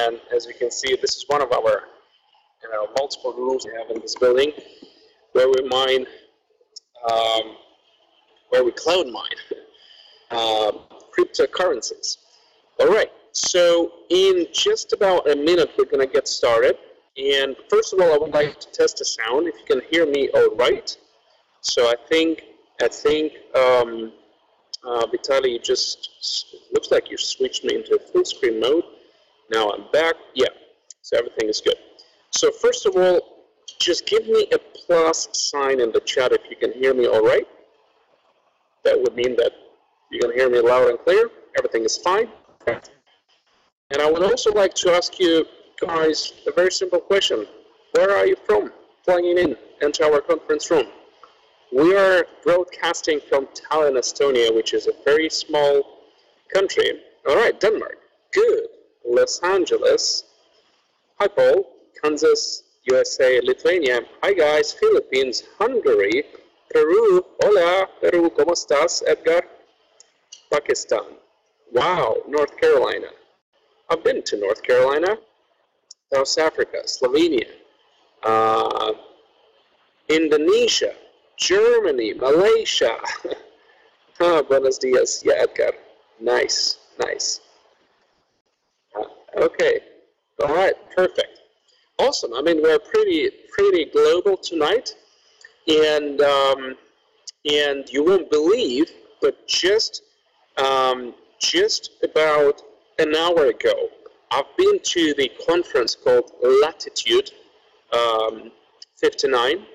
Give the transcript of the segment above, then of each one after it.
And as you can see, this is one of our multiple rooms we have in this building where we mine, where we cloud mine cryptocurrencies. All right, so in just about a minute, we're going to get started. And first of all, I would like to test the sound, if you can hear me all right. So I think Vitaly, you just looks like you switched me into full screen mode. Now I'm back. Yeah, so everything is good. So first of all, just give me a plus sign in the chat if you can hear me all right. That would mean that you can hear me loud and clear. Everything is fine. And I would also like to ask you guys a very simple question. Where are you from plugging in into our conference room? We are broadcasting from Tallinn, Estonia, which is a very small country. All right, Denmark. Good. Los Angeles. Hi, Paul. Kansas, USA, Lithuania. Hi, guys. Philippines, Hungary, Peru. Hola, Peru. ¿Cómo estás, Edgar? Pakistan. Wow, North Carolina. I've been to North Carolina. South Africa, Slovenia, Indonesia, Germany, Malaysia. Buenos dias. Yeah, Edgar. Nice, nice. Okay. All right. Perfect. Awesome. I mean, we're pretty global tonight, and you won't believe, but just about an hour ago, I've been to the conference called Latitude 59,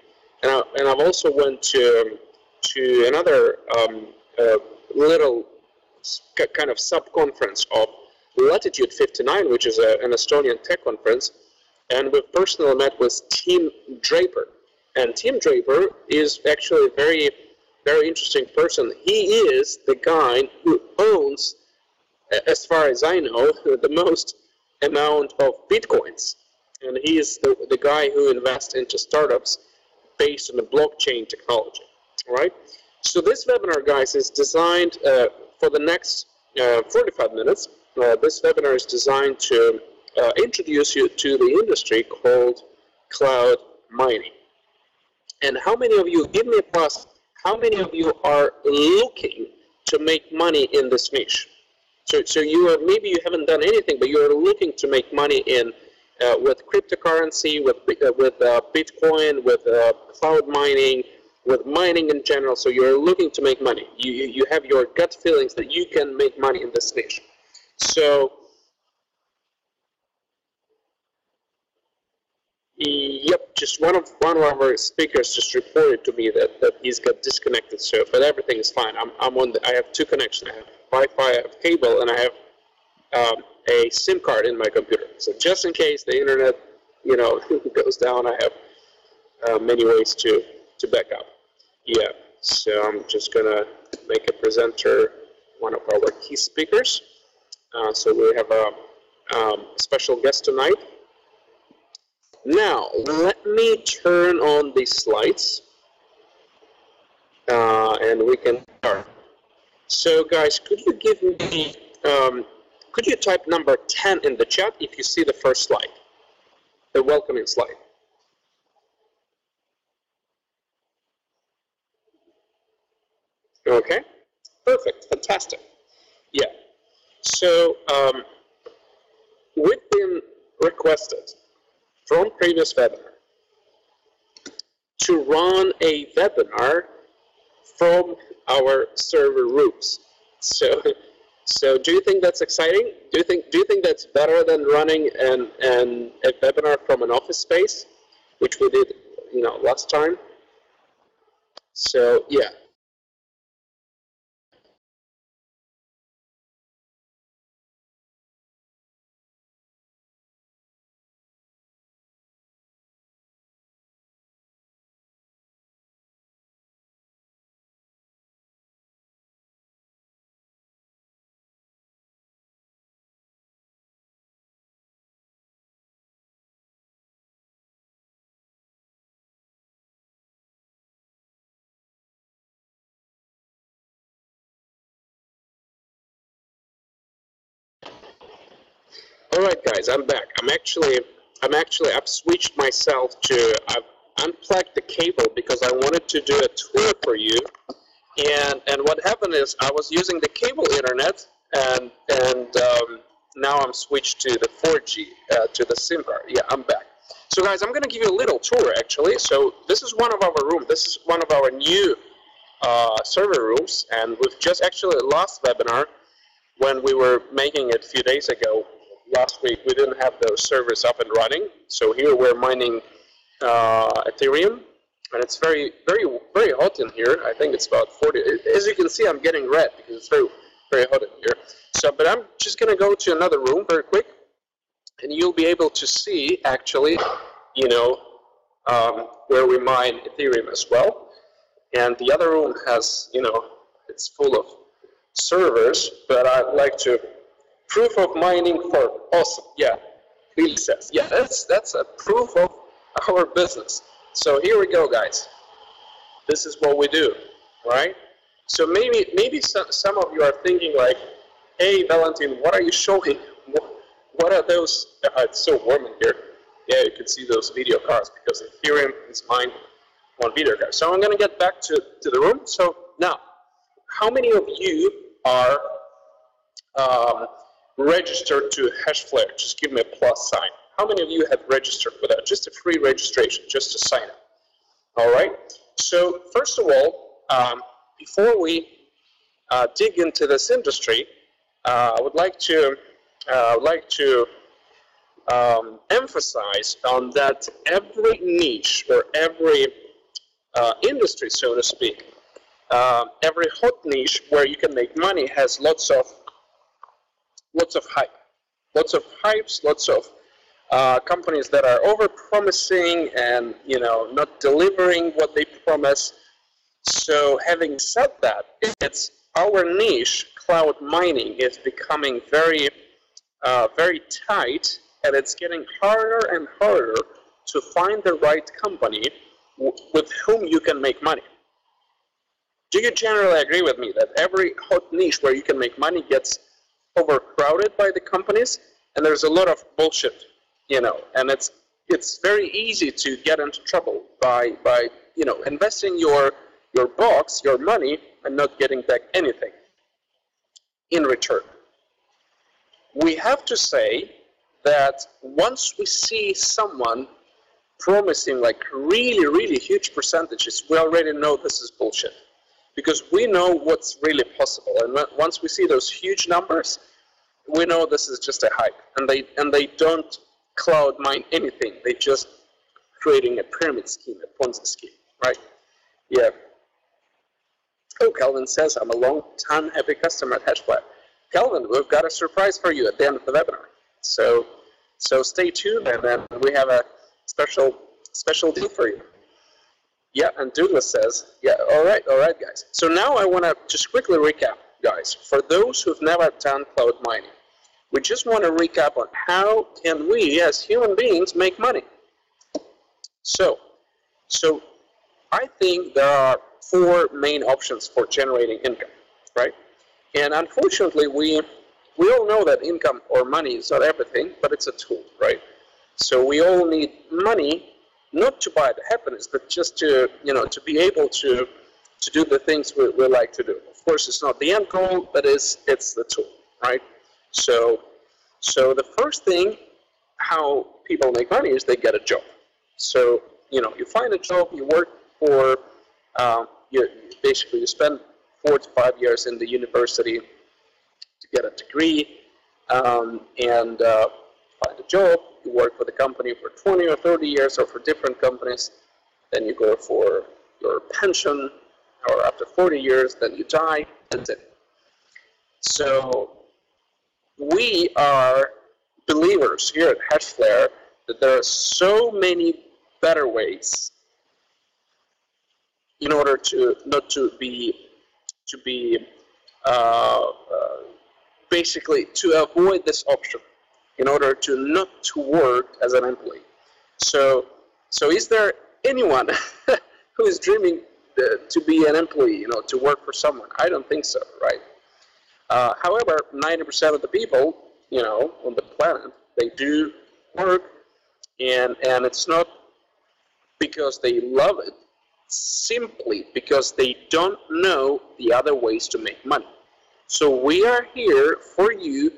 and I've also went to another little kind of sub-conference of Latitude 59, which is an Estonian tech conference, and we personally met with Tim Draper. And Tim Draper is actually a very, very interesting person. He is the guy who owns, as far as I know, the most amount of Bitcoins. And he is the guy who invests into startups based on the blockchain technology. All right. So this webinar, guys, is designed for the next 45 minutes. This webinar is designed to introduce you to the industry called cloud mining. And how many of you, give me a plus, how many of you are looking to make money in this niche? So you are, maybe you haven't done anything, but you are looking to make money in with cryptocurrency, with Bitcoin, with cloud mining, with mining in general. So you're looking to make money. You have your gut feelings that you can make money in this niche. So yep, just one of our speakers just reported to me that he's got disconnected. So, but everything is fine. I'm on. I have two connections. I have Wi-Fi, I have cable, and I have a SIM card in my computer. So just in case the internet, goes down, I have many ways to back up. Yeah. So I'm just gonna make a presenter one of our key speakers. So we have a special guest tonight. Now, let me turn on the slides, and we can start. So, guys, could you give me, could you type number 10 in the chat if you see the first slide, the welcoming slide? Okay, perfect, fantastic. Yeah, so we've been requested from previous webinar to run a webinar from our server rooms. So do you think that's exciting? Do you think that's better than running a webinar from an office space, which we did, last time? So yeah. All right, guys, I'm back. I've switched myself to, I've unplugged the cable because I wanted to do a tour for you. And what happened is I was using the cable internet, and now I'm switched to the 4G, to the SIM card. Yeah, I'm back. So guys, I'm going to give you a little tour actually. So this is one of our rooms. This is one of our new server rooms, and we've just actually last webinar when we were making it a few days ago. Last week we didn't have those servers up and running. So here we're mining Ethereum. And it's very hot in here. I think it's about 40. As you can see, I'm getting red because it's very hot in here. So, but I'm just going to go to another room very quick, and you'll be able to see actually, you know, where we mine Ethereum as well. And the other room has, you know, it's full of servers. But I'd like to proof of mining for awesome. Yeah, Billy says. Yeah, that's a proof of our business. So here we go, guys. This is what we do, right? So maybe some of you are thinking like, hey, Valentin, what are you showing? What are those? It's so warm in here. Yeah, you can see those video cards because Ethereum is mined on video cards. So I'm going to get back to the room. So now, how many of you are registered to HashFlare? Just give me a plus sign. How many of you have registered with that? Just a free registration, just to sign up. All right. So first of all, before we dig into this industry, I would like to emphasize on that every niche or every industry, so to speak, every hot niche where you can make money has lots of hype, lots of hypes, lots of companies that are over-promising and, you know, not delivering what they promise. So having said that, it's our niche, cloud mining, is becoming very tight, and it's getting harder and harder to find the right company with whom you can make money. Do you generally agree with me that every hot niche where you can make money gets overcrowded by the companies, and there's a lot of bullshit? You know, and it's very easy to get into trouble by you know, investing your bucks, your money, and not getting back anything in return. We have to say that once we see someone promising like really huge percentages, we already know this is bullshit, because we know what's really possible. And once we see those huge numbers, we know this is just a hype, and they don't cloud mine anything. They just creating a pyramid scheme, a Ponzi scheme, right? Yeah. Oh, Calvin says, I'm a long-time happy customer at HashFlare. Calvin, we've got a surprise for you at the end of the webinar. So stay tuned, and then we have a special deal for you. Yeah, and Douglas says, yeah, all right, guys. So now I want to just quickly recap, guys. For those who've never done cloud mining, we just want to recap on how can we as human beings make money. So I think there are 4 main options for generating income, right? And unfortunately, we all know that income or money is not everything, but it's a tool, right? So we all need money, not to buy the happiness, but just to, you know, to be able to do the things we like to do. Of course, it's not the end goal, but it's the tool, right? So the first thing how people make money is they get a job. So, you know, you find a job, you work for, you spend 4 to 5 years in the university to get a degree, and find a job, you work for the company for 20 or 30 years or for different companies, then you go for your pension, or after 40 years, then you die, that's it. So we are believers here at HashFlare that there are so many better ways in order to not to be basically to avoid this option, in order to not to work as an employee. So is there anyone who is dreaming to be an employee, you know, to work for someone? I don't think so, right? However, 90% of the people, you know, on the planet They do work, and it's not because they love it, simply because they don't know the other ways to make money. So we are here for you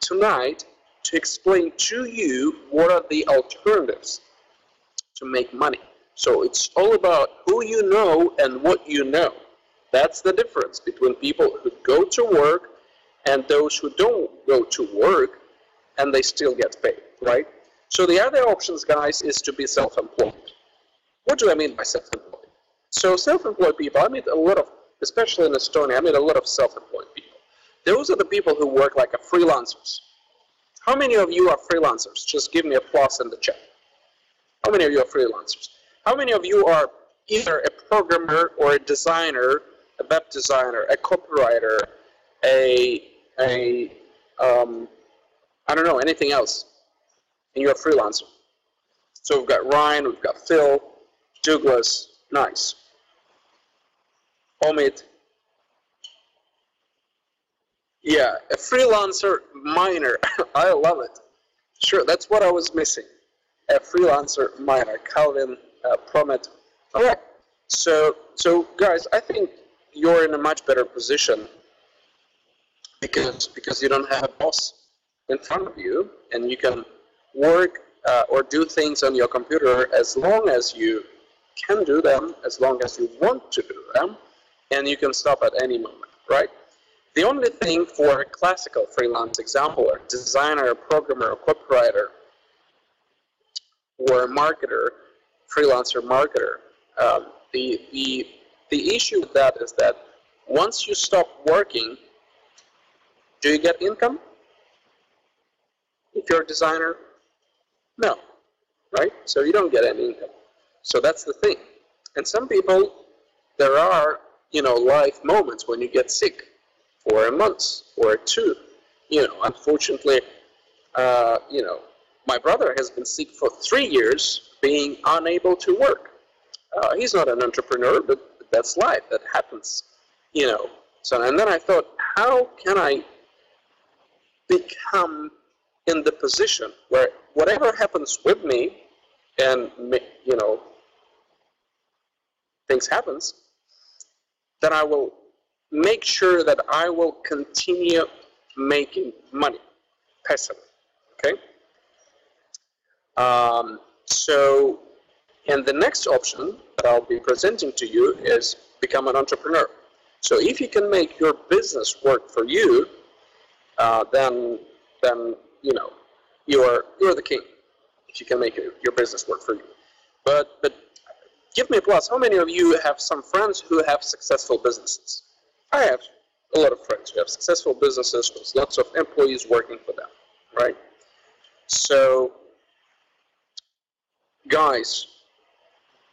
tonight to explain to you what are the alternatives to make money. So it's all about who you know and what you know. That's the difference between people who go to work and those who don't go to work and they still get paid, right? So the other options, guys, is to be self-employed. What do I mean by self-employed? So self-employed people, I meet a lot of, especially in Estonia, I meet a lot of self-employed people. Those are the people who work like a freelancers. How many of you are freelancers? Just give me a plus in the chat. How many of you are freelancers? How many of you are either a programmer or a designer, a web designer, a copywriter, I don't know, anything else, and you're a freelancer? So we've got Ryan, we've got Phil, Douglas, nice. Omid. Yeah, a freelancer miner. I love it. Sure, that's what I was missing. A freelancer miner. Calvin, Promet. All right. So guys, I think you're in a much better position because you don't have a boss in front of you, and you can work or do things on your computer as long as you can do them, as long as you want to do them, and you can stop at any moment, right? The only thing for a classical freelance example, or designer, or programmer, or copywriter, or a marketer, freelancer marketer, the issue with that is that once you stop working, do you get income? If you're a designer, no, right? So you don't get any income. So that's the thing. And some people, there are, life moments when you get sick for a month or two. Unfortunately, my brother has been sick for 3 years, being unable to work. He's not an entrepreneur, but that's life. That happens, So, and then I thought, how can I become in the position where whatever happens with me, and things happens, then I will make sure that I will continue making money passively. Okay. So, and the next option that I'll be presenting to you is become an entrepreneur. So if you can make your business work for you, then you're the king. If you can make your business work for you, but give me a plus. How many of you have some friends who have successful businesses? I have a lot of friends who have successful businesses with lots of employees working for them, right? So, guys,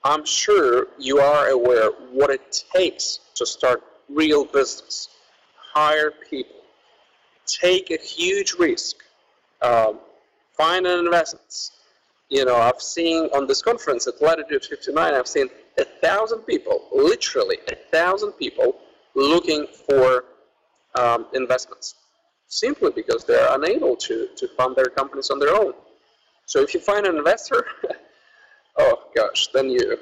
I'm sure you are aware what it takes to start real business. Hire people. Take a huge risk. Find an investment. I've seen on this conference at Latitude 59, I've seen 1,000 people, literally 1,000 people, looking for investments, simply because they're unable to fund their companies on their own. So if you find an investor, oh gosh, then you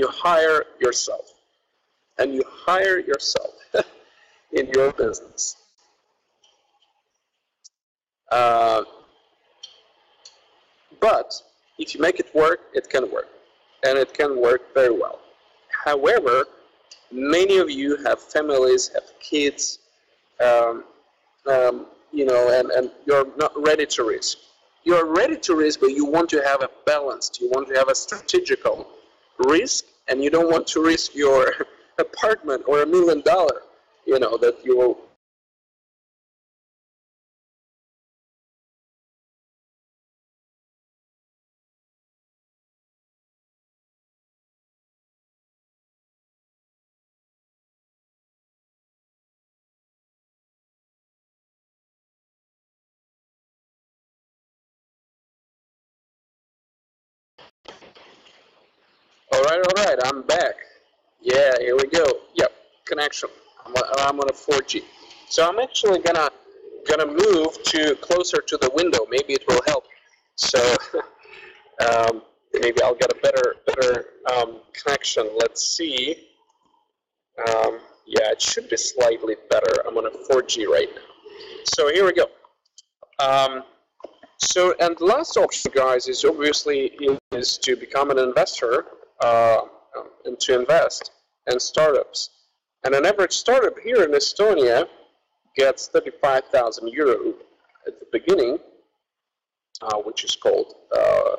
hire yourself, and you hire yourself in your business. But if you make it work, it can work, and it can work very well. However, many of you have families, have kids, and you're not ready to risk. You're ready to risk, but you want to have a balanced, you want to have a strategical risk, and you don't want to risk your apartment or $1 million, that you will. All right, I'm back. Yeah, here we go. Yep, connection. I'm on a 4G. So I'm actually gonna gonna move to closer to the window. Maybe it will help. So maybe I'll get a better connection. Let's see. Yeah, it should be slightly better. I'm on a 4G right now. So here we go. So, and the last option, guys, is obviously is to become an investor and to invest in startups. And an average startup here in Estonia gets 35,000 euro at the beginning, which is called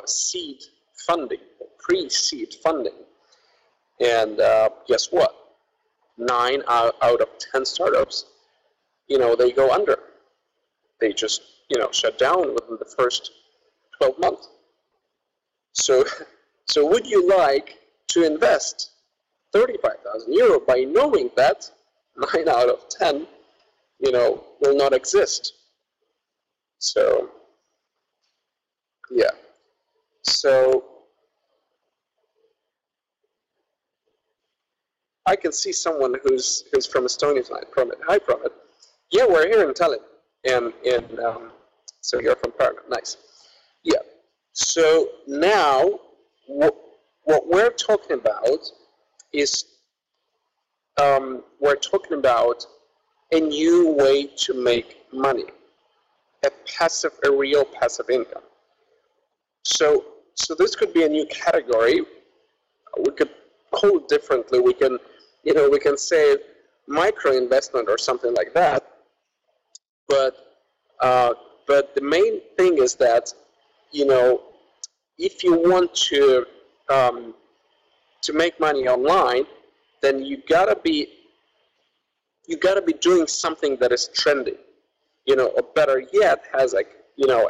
seed funding, pre-seed funding. And guess what? 9 out of 10 startups, they go under. They just, shut down within the first 12 months. So would you like to invest 35,000 euro by knowing that 9 out of 10, will not exist? So, yeah. So, I can see someone who's from Estonia tonight. Hi, Promit. Yeah, we're here in Tallinn, and so you're from Parliament. Nice. Yeah. So now, what we're talking about is we're talking about a new way to make money, a real passive income. So this could be a new category. We could call it differently. We can, we can say micro investment or something like that. But the main thing is that, if you want to make money online, then you gotta be doing something that is trendy, or better yet, has a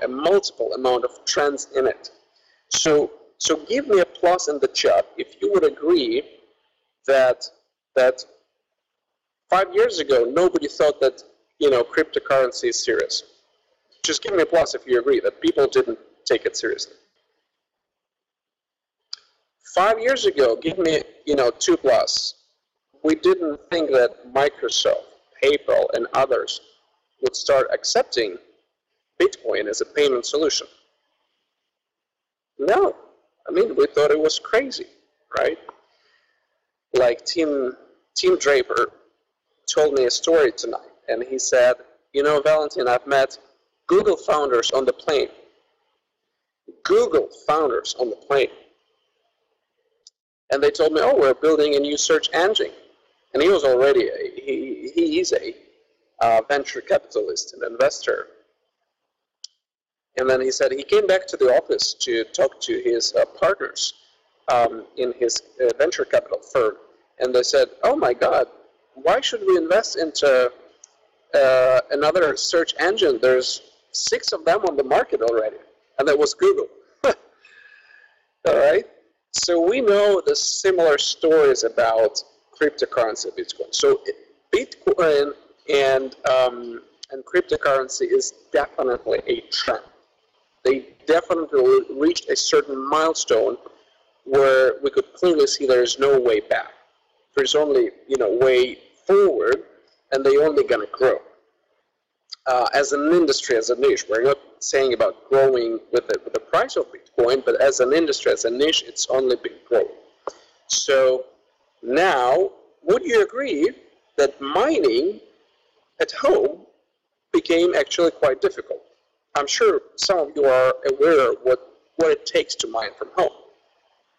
multiple amount of trends in it. So give me a plus in the chat if you would agree that 5 years ago nobody thought that cryptocurrency is serious. Just give me a plus if you agree that people didn't take it seriously. 5 years ago, give me 2 plus. We didn't think that Microsoft, PayPal, and others would start accepting Bitcoin as a payment solution. No, we thought it was crazy, right? Like Tim Draper told me a story tonight, and he said, Valentin, I've met Google founders on the plane. Google founders on the plane. And they told me, oh, we're building a new search engine. And he was already, he is a venture capitalist and investor. And then he said he came back to the office to talk to his partners in his venture capital firm. And they said, oh my God, why should we invest into another search engine? There's 6 of them on the market already. And that was Google. All right. So we know the similar stories about cryptocurrency, Bitcoin. So Bitcoin and cryptocurrency is definitely a trend. They definitely reached a certain milestone where we could clearly see there is no way back. There's only way forward, and they're only going to grow. As an industry, as a niche, we're not saying about growing with the price of Bitcoin, but as an industry, as a niche, it's only been growing. So now, would you agree that mining at home became actually quite difficult? I'm sure some of you are aware of what it takes to mine from home.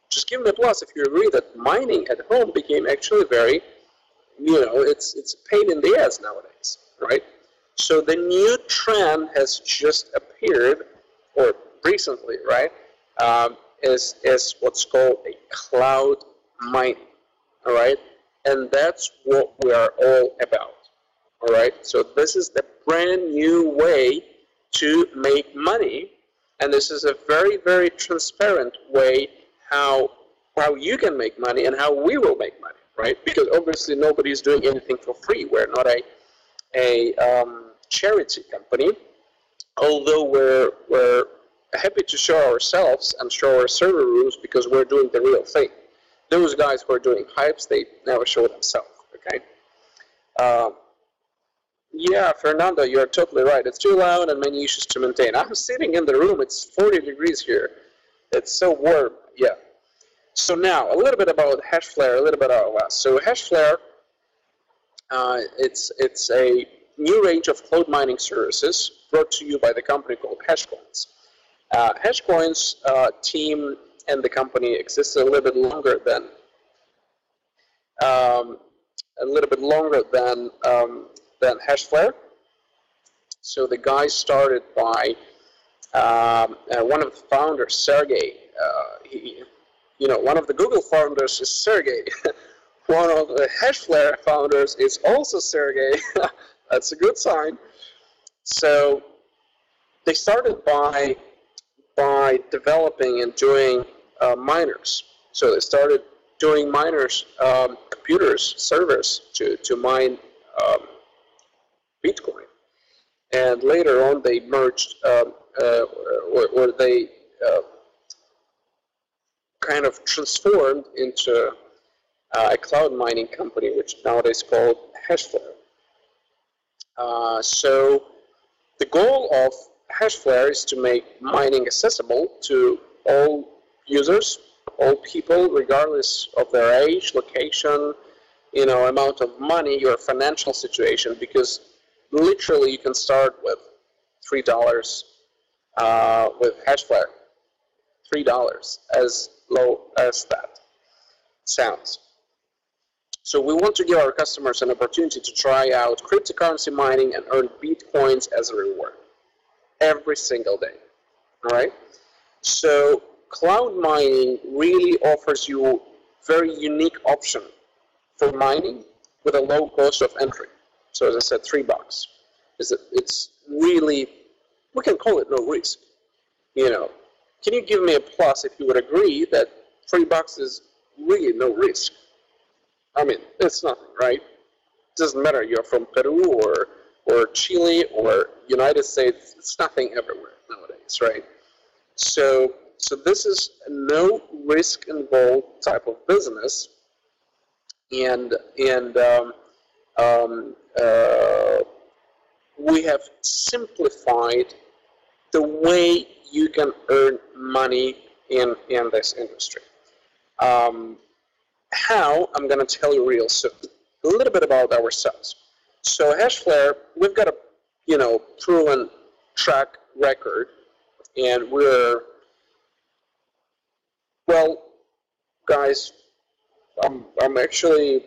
Just give me a plus if you agree that mining at home became actually very, it's a pain in the ass nowadays, right? So the new trend has just appeared, or recently, right, is what's called a cloud mining, all right? And that's what we are all about, all right? So this is the brand new way to make money, and this is a very, very transparent way how you can make money and how we will make money, right? Because obviously nobody is doing anything for free. We're not a charity company, although we're happy to show ourselves and show our server rooms because we're doing the real thing. Those guys who are doing hypes, they never show themselves, okay? Yeah, Fernando, you're totally right. It's too loud and many issues to maintain. I'm sitting in the room. It's 40 degrees here. It's so warm. Yeah. So now, a little bit about HashFlare, a little bit about us. So HashFlare, it's a new range of cloud mining services brought to you by the company called HashCoins. HashCoins team and the company existed a little bit longer than HashFlare. So the guy started by one of the founders, Sergey. One of the Google founders is Sergey. One of the HashFlare founders is also Sergey. That's a good sign. So they started by developing and doing miners. So they started doing miners, computers, servers to mine Bitcoin. And later on, they merged, or they kind of transformed into a cloud mining company, which nowadays called HashFlare. So the goal of HashFlare is to make mining accessible to all users, all people, regardless of their age, location, amount of money, your financial situation, because literally you can start with $3 with HashFlare. $3, as low as that sounds. So we want to give our customers an opportunity to try out cryptocurrency mining and earn Bitcoins as a reward every single day. All right. So cloud mining really offers you a very unique option for mining with a low cost of entry. So as I said, $3. It's really, we can call it no risk. Can you give me a plus if you would agree that $3 is really no risk? I mean, it's nothing, right? It doesn't matter you're from Peru or Chile or United States. It's nothing everywhere nowadays, right? So this is a no risk involved type of business, and we have simplified the way you can earn money in this industry. How? I'm going to tell you real soon. A little bit about ourselves. So HashFlare, we've got a proven track record, and we're, well, guys, I'm actually,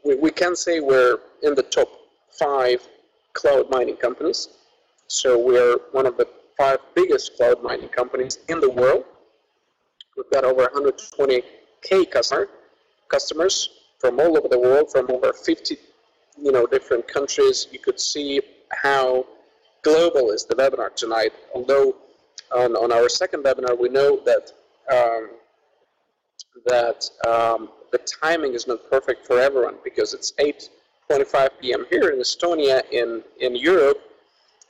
we can say we're in the top 5 cloud mining companies. So we're one of the 5 biggest cloud mining companies in the world. We've got over 120K customers from all over the world, from over 50 different countries. You could see how global is the webinar tonight. Although on our second webinar, we know that the timing is not perfect for everyone, because it's 8:25 p.m. here in Estonia, in Europe,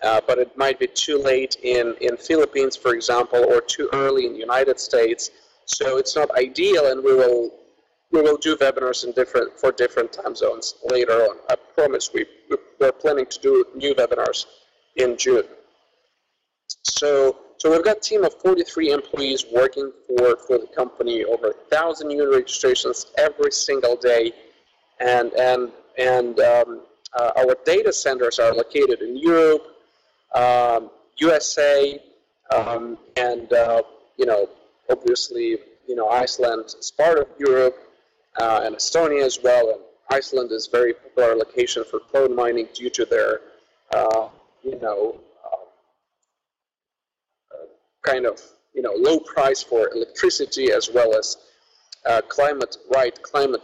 but it might be too late in Philippines, for example, or too early in the United States. So it's not ideal, and we will do webinars for different time zones later on. I promise we're planning to do new webinars in June. So we've got a team of 43 employees working for the company, over 1,000 new registrations every single day, and our data centers are located in Europe, USA, and obviously Iceland is part of Europe, and Estonia as well. And Iceland is a very popular location for cloud mining due to their kind of low price for electricity, as well as climate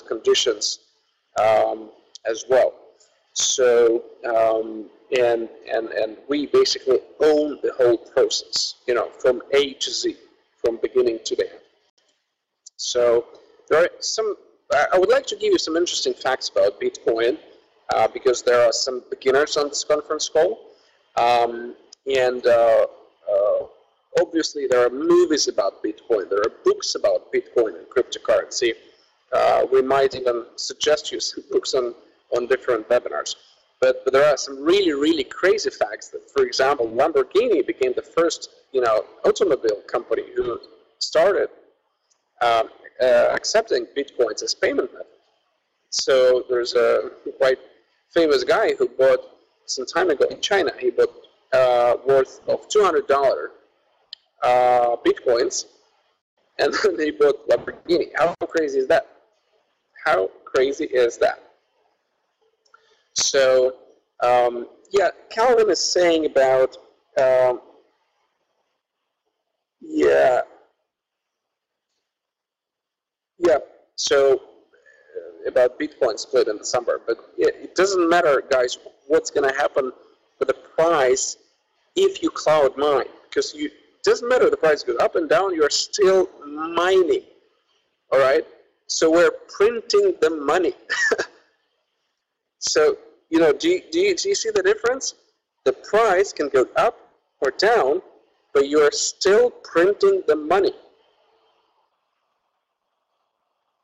conditions as well. So and we basically own the whole process, from A to Z, from beginning to the end. So there are some. I would like to give you some interesting facts about Bitcoin, because there are some beginners on this conference call, and obviously there are movies about Bitcoin, there are books about Bitcoin and cryptocurrency. We might even suggest you some books on different webinars. But there are some really, really crazy facts that, for example, Lamborghini became the first, automobile company who started accepting bitcoins as payment method. So there's a quite famous guy who bought some time ago in China. He bought worth of $200 bitcoins, and then he bought Lamborghini. How crazy is that? How crazy is that? So yeah, Calvin is saying about so about Bitcoin split in December, but it doesn't matter, guys, what's going to happen with the price if you cloud mine, because it doesn't matter if the price goes up and down, you're still mining, all right? So we're printing the money. So, do you see the difference? The price can go up or down, but you are still printing the money.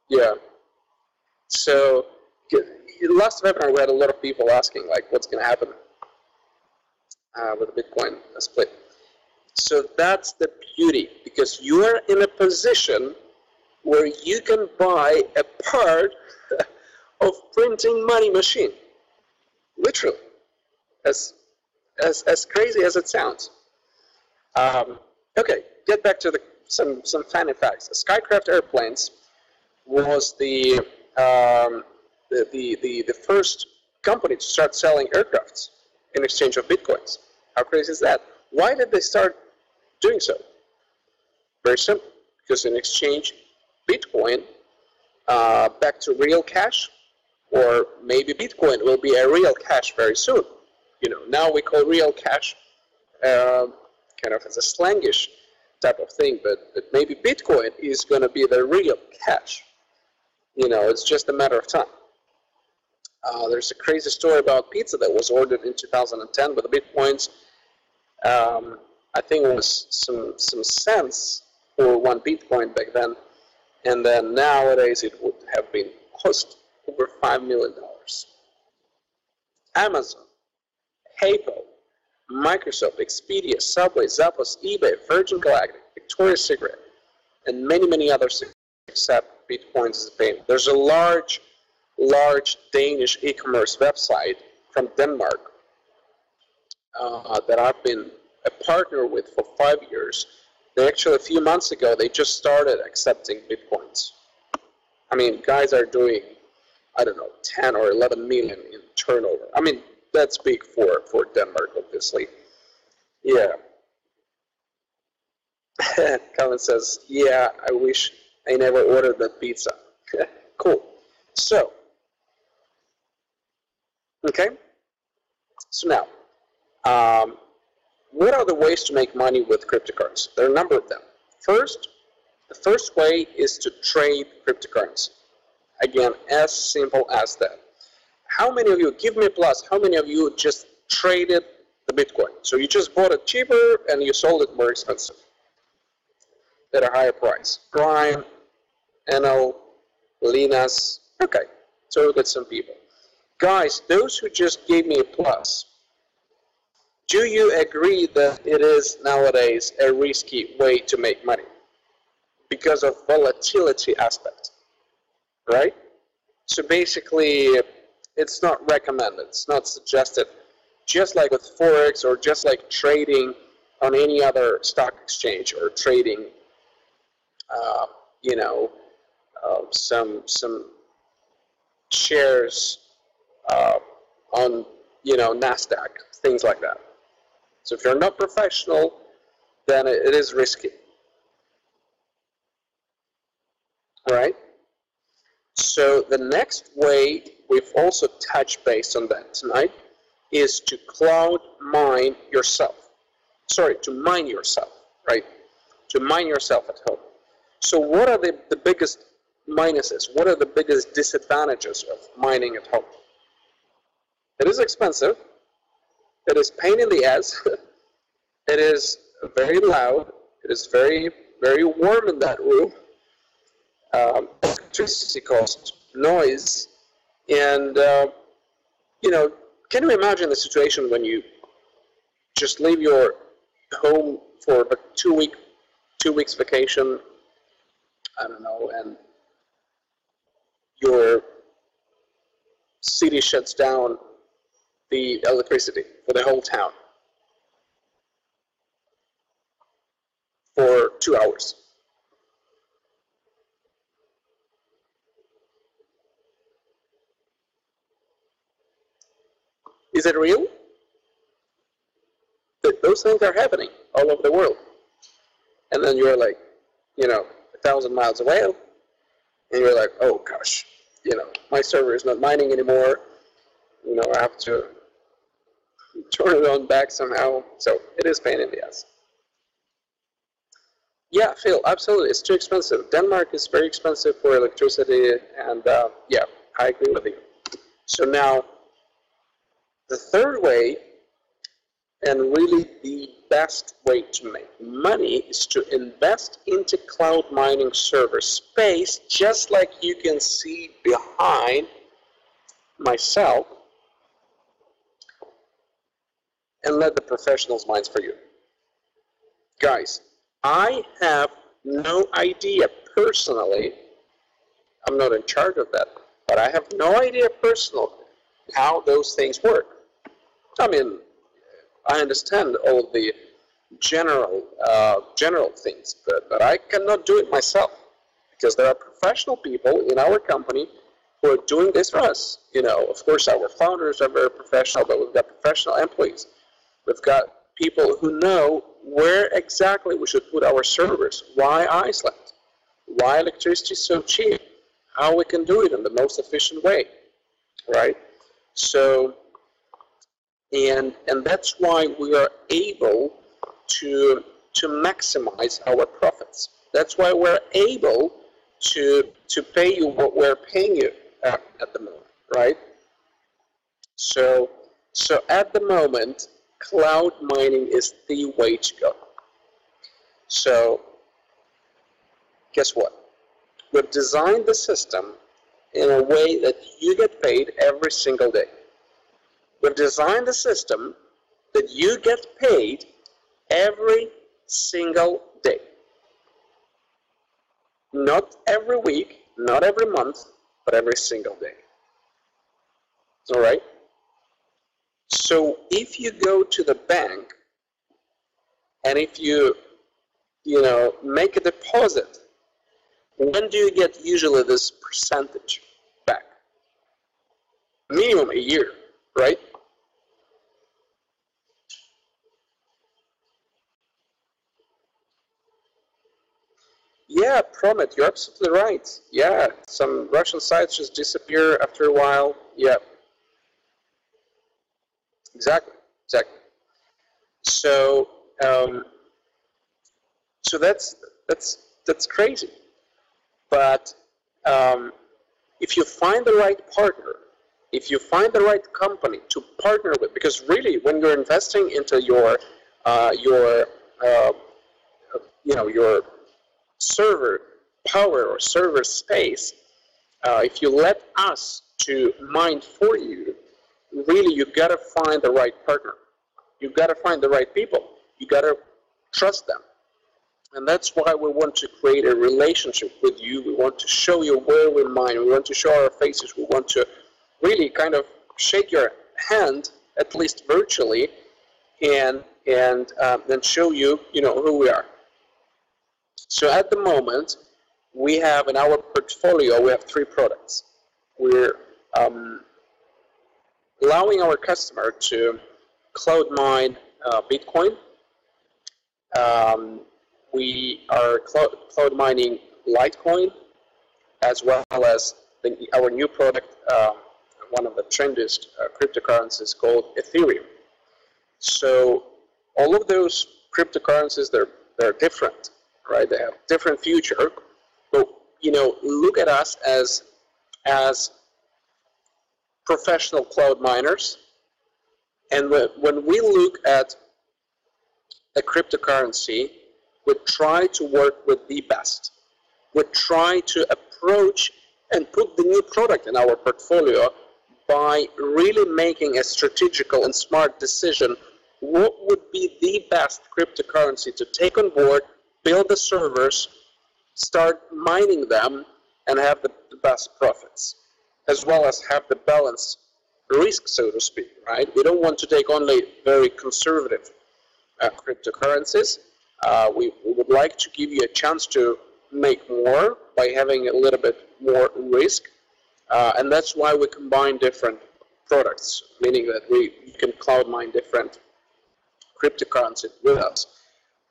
Yeah. So last webinar, we had a lot of people asking, like, what's going to happen with the Bitcoin split. So that's the beauty, because you are in a position where you can buy a part of printing money machine, literally, as crazy as it sounds. Okay, get back to some funny facts. Skycraft Airplanes was the first company to start selling aircrafts in exchange of bitcoins. How crazy is that? Why did they start doing so? Very simple, because in exchange, Bitcoin back to real cash, or maybe Bitcoin will be a real cash very soon. Now we call real cash kind of as a slangish type of thing, but maybe Bitcoin is going to be the real cash. It's just a matter of time. There's a crazy story about pizza that was ordered in 2010 with the Bitcoins. I think it was some cents for one Bitcoin back then, and then nowadays it would have been cost over $5 million. Amazon, PayPal, Microsoft, Expedia, Subway, Zappos, eBay, Virgin Galactic, Victoria's Secret, and many, many others accept Bitcoins as a payment. There's a large Danish e-commerce website from Denmark that I've been a partner with for 5 years. They actually, a few months ago, they just started accepting Bitcoins. I mean, guys are doing, I don't know, 10 or 11 million in turnover. I mean, that's big for Denmark, obviously. Yeah. Colin says, yeah, I wish I never ordered that pizza. Cool. So, okay. So now, what are the ways to make money with cryptocurrency? There are a number of them. The first way is to trade cryptocurrency. Again, as simple as that. How many of you, give me a plus, how many of you just traded the Bitcoin? So you just bought it cheaper and you sold it more expensive at a higher price. Brian, Enel, Linas, okay, so we've got some people. Guys, those who just gave me a plus, do you agree that it is nowadays a risky way to make money because of volatility aspect, right? So basically, it's not recommended, it's not suggested, just like with Forex or just like trading on any other stock exchange or trading, some shares on, NASDAQ, things like that. So if you're not professional, then it is risky. All right? So the next way, we've also touched base on that tonight, is to cloud mine yourself. Sorry, to mine yourself, right? To mine yourself at home. So what are the biggest minuses? What are the biggest disadvantages of mining at home? It is expensive. It is pain in the ass. It is very loud. It is very, very warm in that room. Electricity cost, noise, and can you imagine the situation when you just leave your home for a 2 weeks vacation, I don't know, and your city shuts down the electricity for the whole town for 2 hours. Is it real? Those things are happening all over the world. And then you're like, 1,000 miles away, and you're like, oh gosh, my server is not mining anymore. I have to turn it on back somehow. So it is pain in the ass. Yeah, Phil, absolutely. It's too expensive. Denmark is very expensive for electricity, and yeah, I agree with you. So now, the third way, and really the best way to make money, is to invest into cloud mining server space, just like you can see behind myself, and let the professionals mine for you. Guys, I have no idea personally, I'm not in charge of that, but I have no idea personally how those things work. I mean, I understand all the general things, but I cannot do it myself, because there are professional people in our company who are doing this for us. Of course, our founders are very professional, but we've got professional employees. We've got people who know where exactly we should put our servers, why Iceland, why electricity is so cheap, how we can do it in the most efficient way, right? So, and that's why we are able to maximize our profits. That's why we're able to pay you what we're paying you at the moment, right? So at the moment, cloud mining is the way to go. So guess what? We've designed the system in a way that you get paid every single day. We've designed the system that you get paid every single day. Not every week, not every month, but every single day. All right? So if you go to the bank and if you make a deposit, when do you get usually this percentage back? Minimum a year, right? Yeah, Promet, you're absolutely right. Yeah, some Russian sites just disappear after a while. Yeah. Exactly. So, so that's crazy. But if you find the right partner, if you find the right company to partner with, because really, when you're investing into your server power or server space, if you let us to mine for you, really, you gotta find the right partner. You gotta find the right people. You gotta trust them. And that's why we want to create a relationship with you. We want to show you where we mine. We want to show our faces. We want to really kind of shake your hand, at least virtually, and then show you, who we are. So at the moment, we have in our portfolio, we have 3 products. We're allowing our customer to cloud mine Bitcoin. We are cloud mining Litecoin, as well as our new product, one of the trendiest cryptocurrencies called Ethereum. So all of those cryptocurrencies, they're different, right? They have different future. But look at us as professional cloud miners, and when we look at a cryptocurrency, we try to work with the best. We try to approach and put the new product in our portfolio by really making a strategical and smart decision, what would be the best cryptocurrency to take on board, build the servers, start mining them, and have the best profits, as well as have the balanced risk, so to speak, right? We don't want to take only very conservative cryptocurrencies. We would like to give you a chance to make more by having a little bit more risk, and that's why we combine different products, meaning that you can cloud mine different cryptocurrencies with us.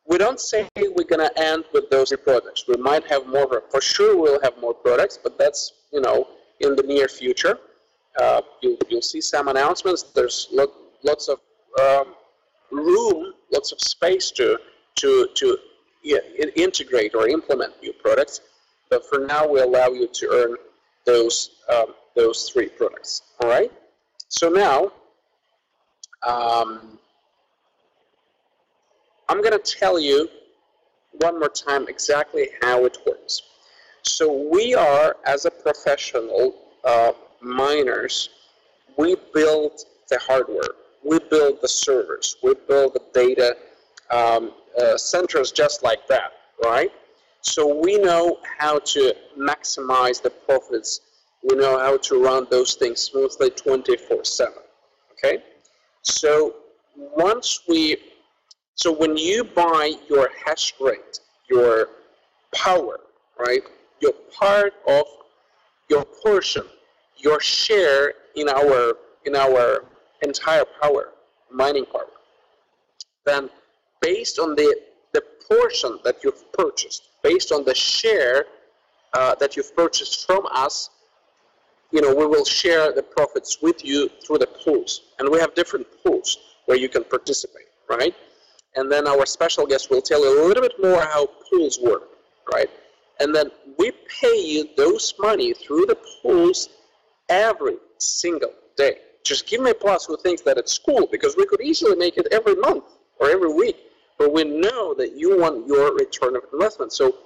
We don't say we're going to end with those products. We might have more, for sure we'll have more products, but that's, in the near future. You'll see some announcements. There's lots of room, lots of space to integrate or implement new products. But for now, we allow you to earn those 3 products. All right. So now, I'm going to tell you one more time exactly how it works. So we are, as a professional miners, we build the hardware, we build the servers, we build the data centers just like that, right? So we know how to maximize the profits. We know how to run those things smoothly 24/7, okay? So when you buy your hash rate, your power, right? Your part of your portion, your share in our entire power, mining power, then based on the portion that you've purchased, based on the share that you've purchased from us, we will share the profits with you through the pools. And we have different pools where you can participate, right? And then our special guest will tell you a little bit more how pools work, right? And then we pay you those money through the pools every single day. Just give me a plus who thinks that it's cool, because we could easily make it every month or every week, but we know that you want your return of investment, so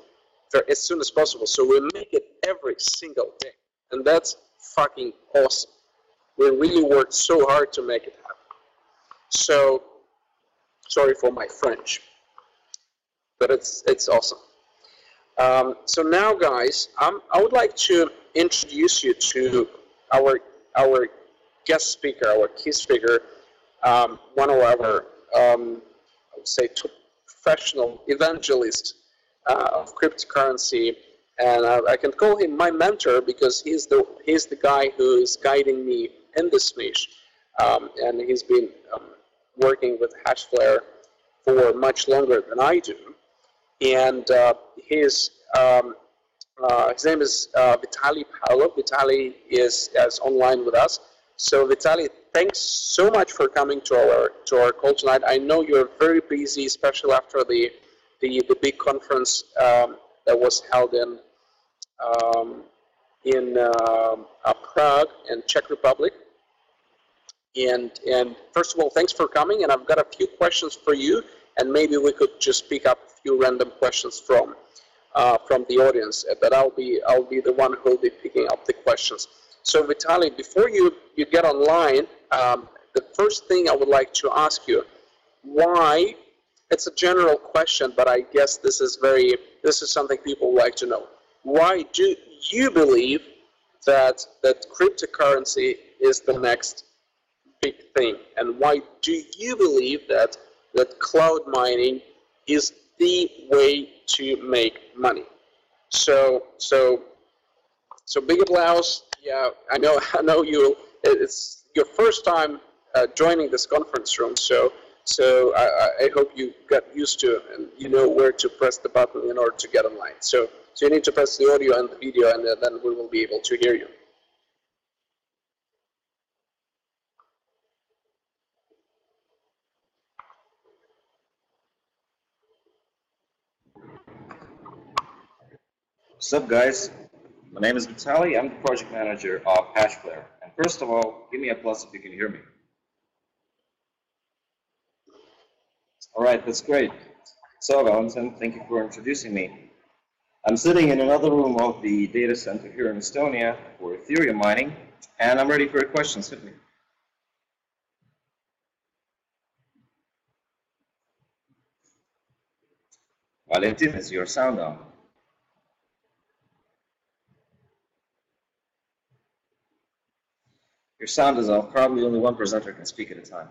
as soon as possible. So we make it every single day, and that's fucking awesome. We really worked so hard to make it happen. So, sorry for my French, but it's awesome. So now, guys, I would like to introduce you to our guest speaker, our key speaker, one of our, I would say, professional evangelist of cryptocurrency, and I can call him my mentor because he's the guy who is guiding me in this niche, and he's been working with HashFlare for much longer than I do, and his name is Vitaly Pavlov. Vitaly is online with us. So Vitaly, thanks so much for coming to our call tonight. I know you're very busy, especially after the big conference that was held in Prague in Czech Republic. And first of all, thanks for coming. And I've got a few questions for you, and maybe we could just pick up a few random questions from the audience. But I'll be the one who will be picking up the questions. So Vitaly, before you get online, the first thing I would like to ask you, why? It's a general question, but I guess this is something people like to know. Why do you believe that cryptocurrency is the next big thing, and why do you believe that cloud mining is the way to make money? So big applause. Yeah, I know you. It's your first time joining this conference room, so I hope you got used to it and you know where to press the button in order to get online. So you need to press the audio and the video, and then we will be able to hear you. What's up, guys? My name is Vitaly. I'm the project manager of HashFlare. And first of all, give me a plus if you can hear me. All right, that's great. So, Valentin, thank you for introducing me. I'm sitting in another room of the data center here in Estonia for Ethereum mining, And I'm ready for your questions. Hit me. Valentin, is your sound on? Your sound is off. Probably only one presenter can speak at a time.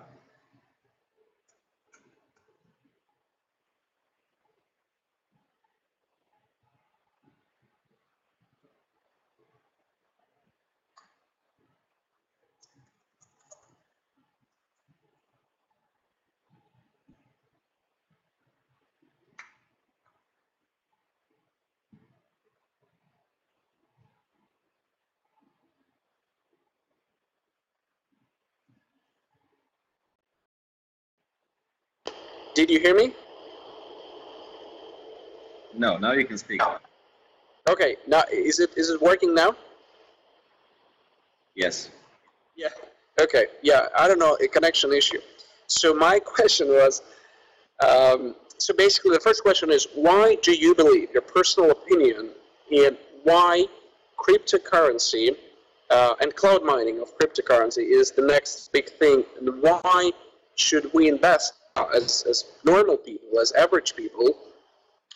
Did you hear me? No, now you can speak. Okay, now is it working now? Yes. Yeah. Okay. Yeah. I don't know, a connection issue. So my question was, so basically the first question is, why do you believe, your personal opinion, in why cryptocurrency and cloud mining of cryptocurrency is the next big thing, and why should we invest as normal people, as average people,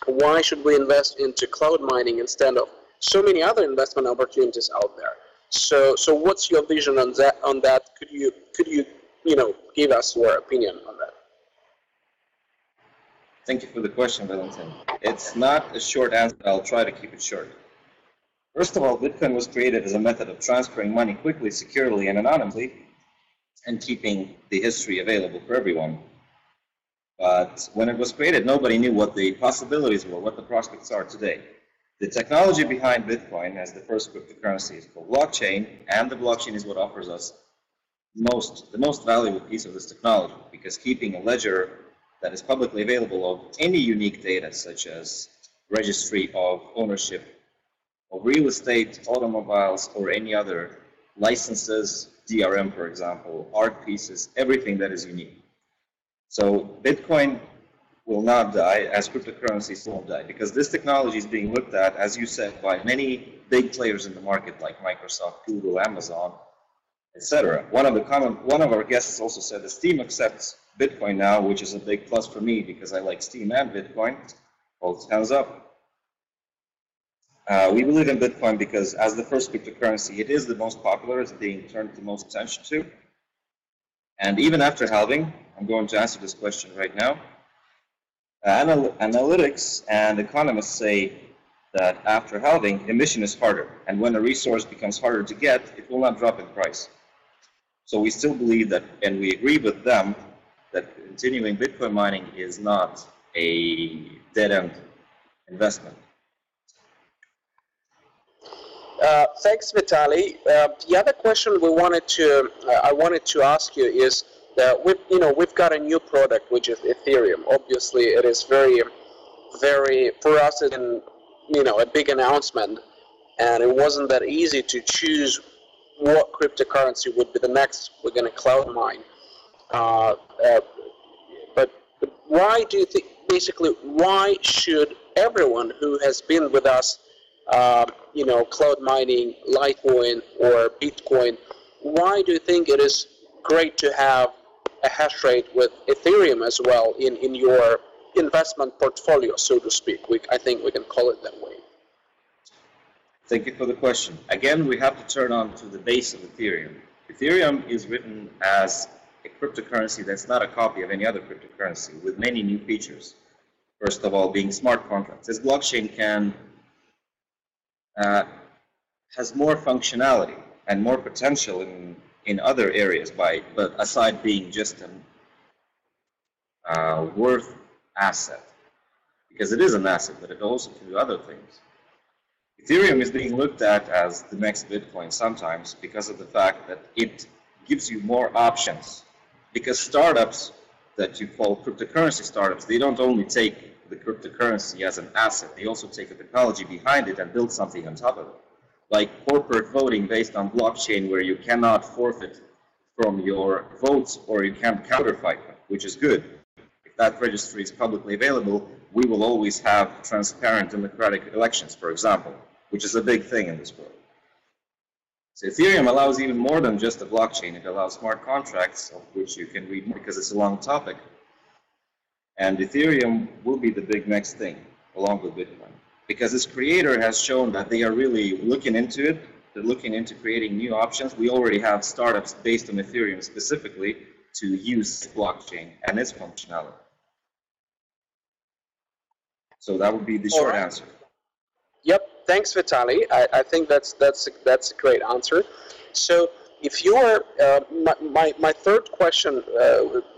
why should we invest into cloud mining instead of so many other investment opportunities out there? So what's your vision on that? Could you give us your opinion on that? Thank you for the question, Valentin. It's not a short answer. I'll try to keep it short. First of all, Bitcoin was created as a method of transferring money quickly, securely, and anonymously, and keeping the history available for everyone. But when it was created, nobody knew what the possibilities were, what the prospects are today. The technology behind Bitcoin as the first cryptocurrency is called blockchain, and the blockchain is what offers us the most valuable piece of this technology, because keeping a ledger that is publicly available of any unique data, such as registry of ownership of real estate, automobiles, or any other licenses, DRM, for example, art pieces, everything that is unique. So Bitcoin will not die, as cryptocurrencies won't die, because this technology is being looked at, as you said, by many big players in the market, like Microsoft, Google, Amazon, etc. One of our guests also said that Steam accepts Bitcoin now, which is a big plus for me because I like Steam and Bitcoin. Both hands up. We believe in Bitcoin because as the first cryptocurrency, it is the most popular, it's being turned the most attention to. And even after halving, I'm going to answer this question right now. Analytics and economists say that after halving, emission is harder. And when a resource becomes harder to get, it will not drop in price. So we still believe that, and we agree with them, that continuing Bitcoin mining is not a dead-end investment. Thanks, Vitaly. The other question I wanted to ask you is that we've got a new product, which is Ethereum. Obviously, it is very, very, for us, it's a big announcement, and it wasn't that easy to choose what cryptocurrency would be the next we're going to cloud mine. But why do you think, basically, why should everyone who has been with us, cloud mining, Litecoin or Bitcoin, why do you think it is great to have a hash rate with Ethereum as well in your investment portfolio, so to speak? I think we can call it that way. Thank you for the question. Again, we have to turn on to the base of Ethereum. Ethereum is written as a cryptocurrency that's not a copy of any other cryptocurrency, with many new features. First of all, being smart contracts. This blockchain has more functionality and more potential in other areas, but aside being just a worth asset, because it is an asset, but it also can do other things. Ethereum is being looked at as the next Bitcoin sometimes because of the fact that it gives you more options. Because startups that you call cryptocurrency startups, they don't only take the cryptocurrency as an asset, they also take the technology behind it and build something on top of it. Like corporate voting based on blockchain, where you cannot forfeit from your votes or you can't counterfeit them, which is good. If that registry is publicly available, we will always have transparent democratic elections, for example, which is a big thing in this world. So Ethereum allows even more than just a blockchain. It allows smart contracts, of which you can read more because it's a long topic. And Ethereum will be the big next thing, along with Bitcoin. Because its creator has shown that they are really looking into it. They're looking into creating new options. We already have startups based on Ethereum specifically to use blockchain and its functionality. So that would be the short answer. Yep. Thanks, Vitaly. I think that's a great answer. So if you are my third question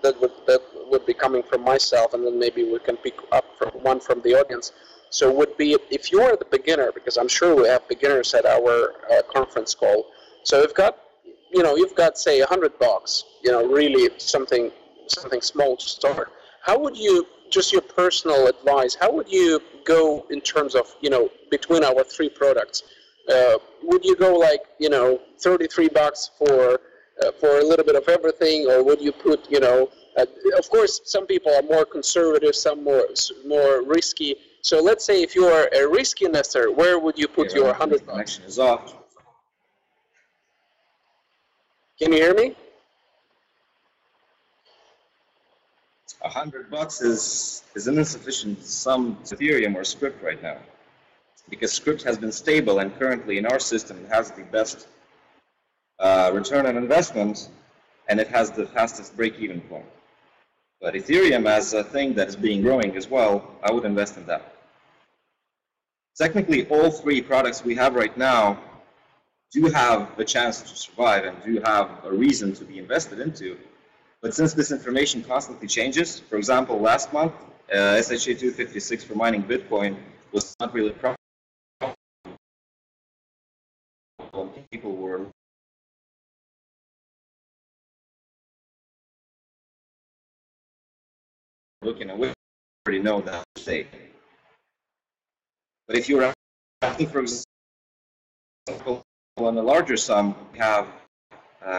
that would be coming from myself, and then maybe we can pick up one from the audience. So would be if you are the beginner, because I'm sure we have beginners at our conference call. So you've got say $100, really something small to start. How would you, just your personal advice, how would you go in terms of, between our three products? Would you go like, $33 for a little bit of everything, or would you put, of course, some people are more conservative, some more risky. So let's say if you are a risky investor, where would you put your $100? Connection is off. Can you hear me? $100 is an insufficient sum to Ethereum or Script right now, because Script has been stable, and currently in our system it has the best return on investment, and it has the fastest break-even point. But Ethereum, as a thing that is being growing as well, I would invest in that. Technically, all three products we have right now do have a chance to survive and do have a reason to be invested into. But since this information constantly changes, for example, last month, SHA-256 for mining Bitcoin was not really a problem. People were looking away. Already know that state. But if you're asking, for example, on a larger sum, you have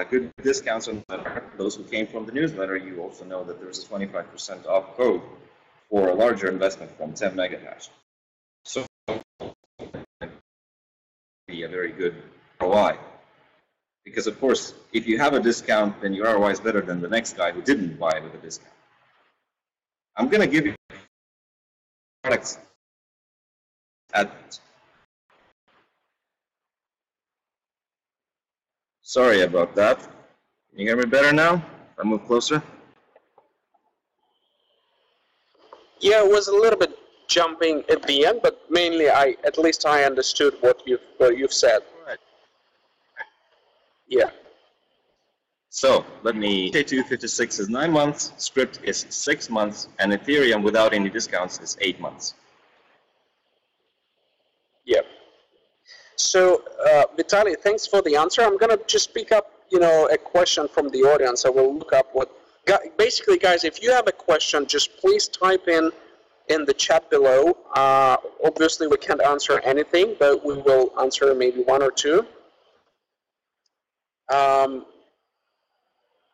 good discounts on those who came from the newsletter. You also know that there's a 25% off code for a larger investment from 10 megahash. So be a very good ROI. Because of course, if you have a discount, then your ROI is better than the next guy who didn't buy it with a discount. I'm going to give you products at. Sorry about that. Can you hear me better now? I'll move closer. Yeah, it was a little bit jumping at the end, but mainly at least I understood what you've said. Right. Yeah. So let me. SHA-256 is 9 months, Script is 6 months, and Ethereum without any discounts is 8 months. Yeah. So, Vitaly, thanks for the answer. I'm going to just pick up, a question from the audience. I will look up what. Basically, guys, if you have a question, just please type in the chat below. Obviously, we can't answer anything, but we will answer maybe one or two.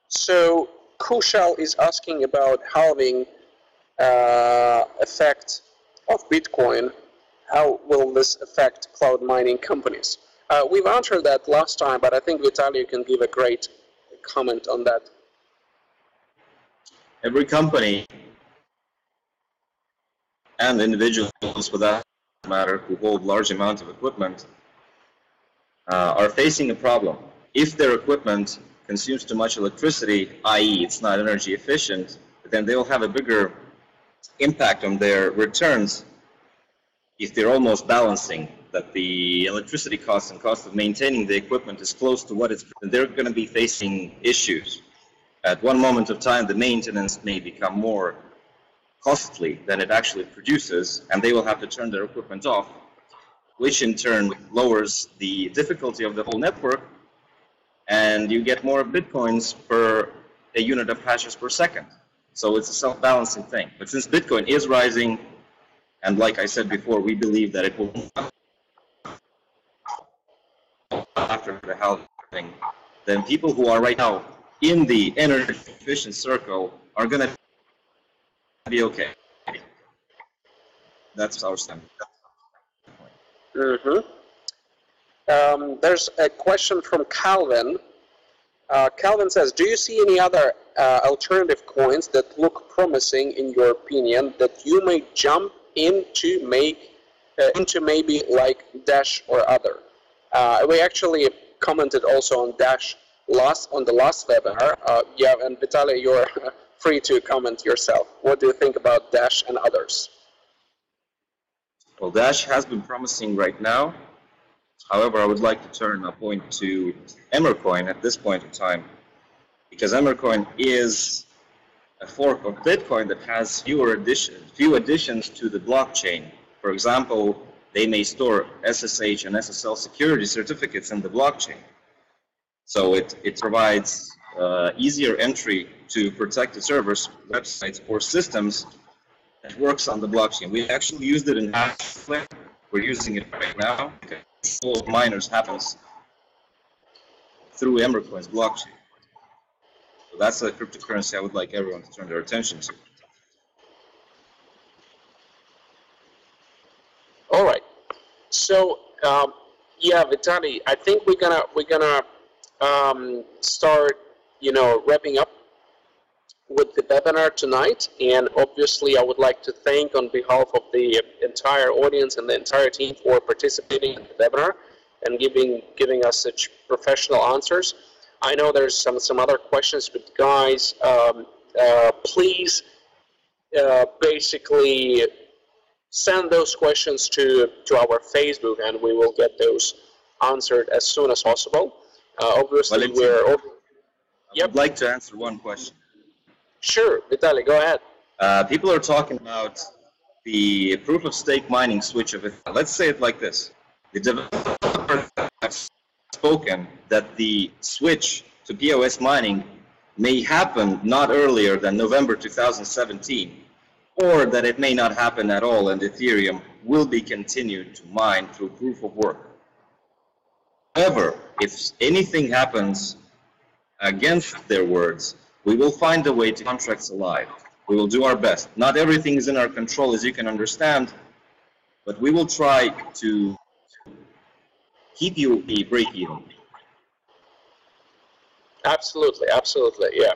So, Kushal is asking about halving effect of Bitcoin. How will this affect cloud mining companies? We've answered that last time, but I think Vitaly can give a great comment on that. Every company and individuals, for that matter, who hold large amounts of equipment are facing a problem. If their equipment consumes too much electricity, i.e. it's not energy efficient, then they will have a bigger impact on their returns if they're almost balancing, that the electricity costs and cost of maintaining the equipment is close to what it's, they're going to be facing issues. At one moment of time, the maintenance may become more costly than it actually produces, and they will have to turn their equipment off, which in turn lowers the difficulty of the whole network, and you get more bitcoins per a unit of hashes per second. So it's a self-balancing thing. But since Bitcoin is rising, and like I said before, we believe that it will after the halving, then people who are right now in the energy efficient circle are going to be okay. That's our standpoint. Mm-hmm. There's a question from Calvin. Calvin says, do you see any other alternative coins that look promising in your opinion that you may jump into maybe like Dash or other? We actually commented also on Dash on the last webinar. Yeah, and Vitaly, you're free to comment yourself. What do you think about Dash and others? Well, Dash has been promising right now. However, I would like to turn a point to Emmercoin at this point in time, because Emmercoin is a fork of Bitcoin that has few additions to the blockchain. For example, they may store SSH and SSL security certificates in the blockchain. So it provides easier entry to protected servers, websites, or systems that works on the blockchain. We actually used it in HashFlare. We're using it right now because all of miners happens through Emmercoin's blockchain. So that's a cryptocurrency I would like everyone to turn their attention to. All right. So yeah, Vitaly, I think we're gonna start, wrapping up with the webinar tonight, and obviously I would like to thank on behalf of the entire audience and the entire team for participating in the webinar and giving us such professional answers. I know there's some other questions, but guys, please basically send those questions to our Facebook, and we will get those answered as soon as possible. Obviously, Yep. I'd like to answer one question. Sure, Vitaly, go ahead. People are talking about the proof of stake mining switch of it. Let's say it like this. The developer has spoken that the switch to POS mining may happen not earlier than November 2017, or that it may not happen at all and Ethereum will be continued to mine through proof of work. However, if anything happens against their words, we will find a way to contracts alive. We will do our best. Not everything is in our control, as you can understand, but we will try to keep you a break-even. Absolutely, absolutely, yeah.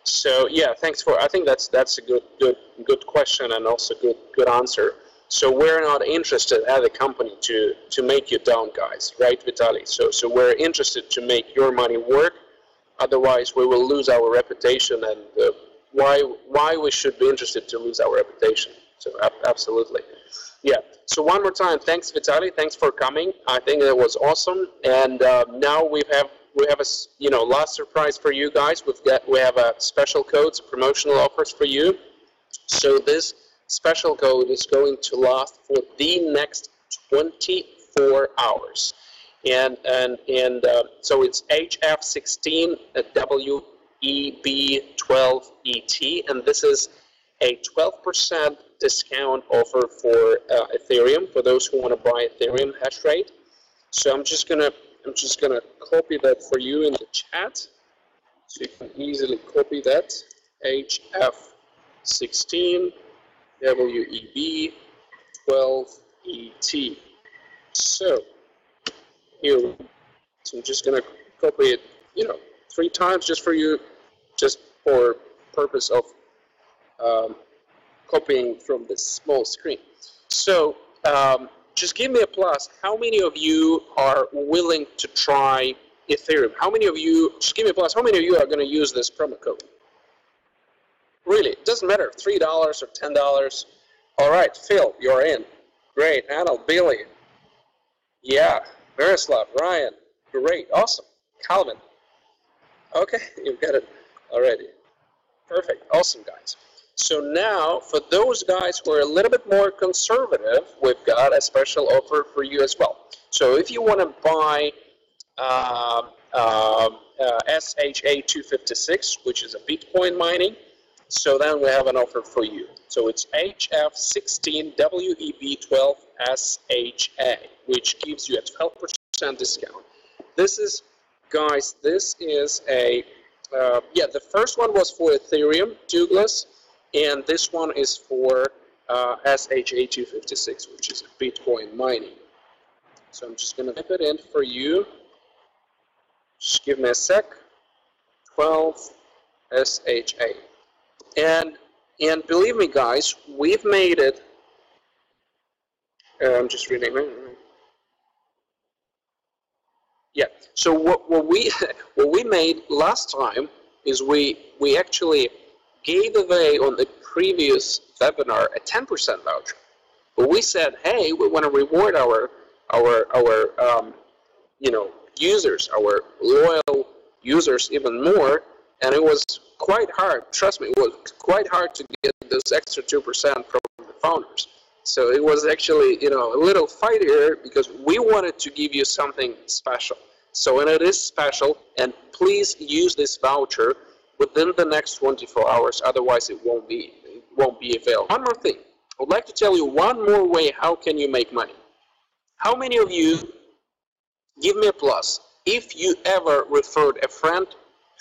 So yeah, thanks for. I think that's a good question and also good answer. So we're not interested as a company to make you down, guys, right, Vitaly? So we're interested to make your money work. Otherwise, we will lose our reputation, and why we should be interested to lose our reputation. So absolutely, yeah. So one more time, thanks, Vitaly. Thanks for coming. I think it was awesome. And now we have a last surprise for you guys. We have a special codes, promotional offers for you. So this special code is going to last for the next 24 hours. And so it's HF16 WEB12ET, and this is a 12% discount offer for Ethereum for those who want to buy Ethereum hash rate. So I'm just gonna copy that for you in the chat, so you can easily copy that. HF16 WEB12ET. So here, so I'm just gonna copy it, 3 times just for you, just for purpose of copying from this small screen. So just give me a plus. How many of you are willing to try Ethereum? How many of you, just give me a plus, how many of you are going to use this promo code? Really, it doesn't matter, $3 or $10. All right, Phil, you're in. Great. Anil, Billy. Yeah, Miroslav, Ryan. Great, awesome. Calvin. Okay, you've got it already. Perfect, awesome, guys. So now, for those guys who are a little bit more conservative, we've got a special offer for you as well. So if you want to buy SHA-256, which is a Bitcoin mining, so then we have an offer for you. So it's HF16 WEB12SHA, which gives you a 12% discount. This is, guys, this is a, the first one was for Ethereum, Douglas, and this one is for SHA-256, which is Bitcoin mining. So I'm just going to type it in for you. Just give me a sec. 12 SHA. And believe me, guys, we've made it. I'm just reading. Yeah. So what we made last time is we actually gave away on the previous webinar a 10% voucher. But we said, hey, we want to reward our users, our loyal users even more. And it was quite hard. Trust me, it was quite hard to get this extra 2% from the founders. So it was actually, a little fight here because we wanted to give you something special. So, and it is special, and please use this voucher within the next 24 hours, otherwise it won't be available. One more thing, I would like to tell you one more way how can you make money. How many of you, give me a plus, if you ever referred a friend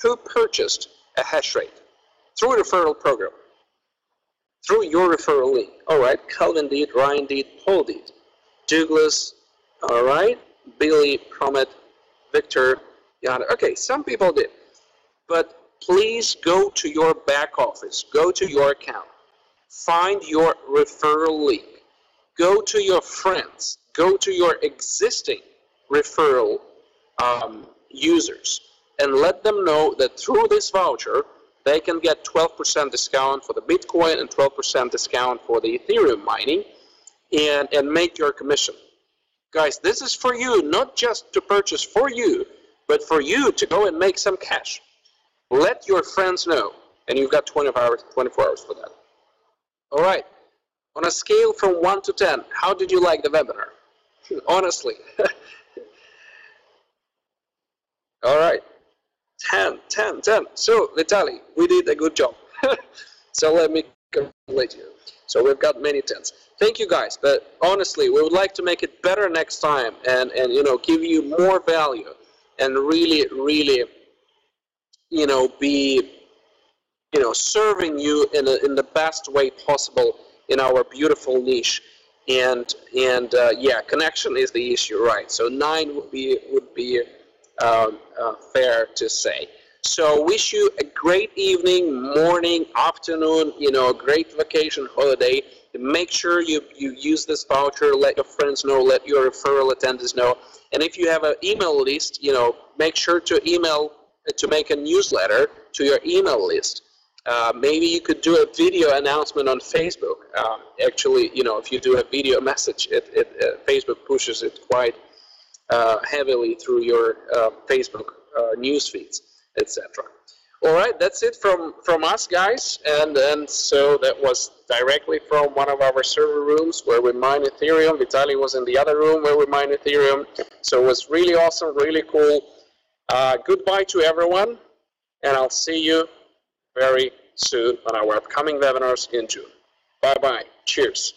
who purchased a hash rate through a referral program, through your referral link? All right, Calvin did, Ryan did, Paul did, Douglas, all right, Billy, Promet, Victor, Yana. Okay, some people did. But please go to your back office, go to your account, find your referral link, go to your friends, go to your existing referral users, and let them know that through this voucher, they can get 12% discount for the Bitcoin and 12% discount for the Ethereum mining, and make your commission. Guys, this is for you, not just to purchase for you, but for you to go and make some cash. Let your friends know, and you've got 24 hours for that. All right, on a scale from 1 to 10, how did you like the webinar? Honestly. All right, 10. So, Vitaly, we did a good job. So let me congratulate you. So we've got many 10s. Thank you, guys. But honestly, we would like to make it better next time, and give you more value, and really be serving you in the best way possible in our beautiful niche. And yeah, connection is the issue, right? So 9 would be fair to say. So wish you a great evening, morning, afternoon, a great vacation holiday. Make sure you use this voucher, let your friends know, let your referral attendants know. And if you have an email list, make sure to make a newsletter to your email list. Maybe you could do a video announcement on Facebook. Actually, if you do a video message, Facebook pushes it quite heavily through your Facebook news feeds, etc. All right, that's it from us, guys, and so that was directly from one of our server rooms where we mine Ethereum. Vitaly was in the other room where we mine Ethereum. So it was really awesome, really cool. Goodbye to everyone, and I'll see you very soon on our upcoming webinars in June. Bye-bye. Cheers.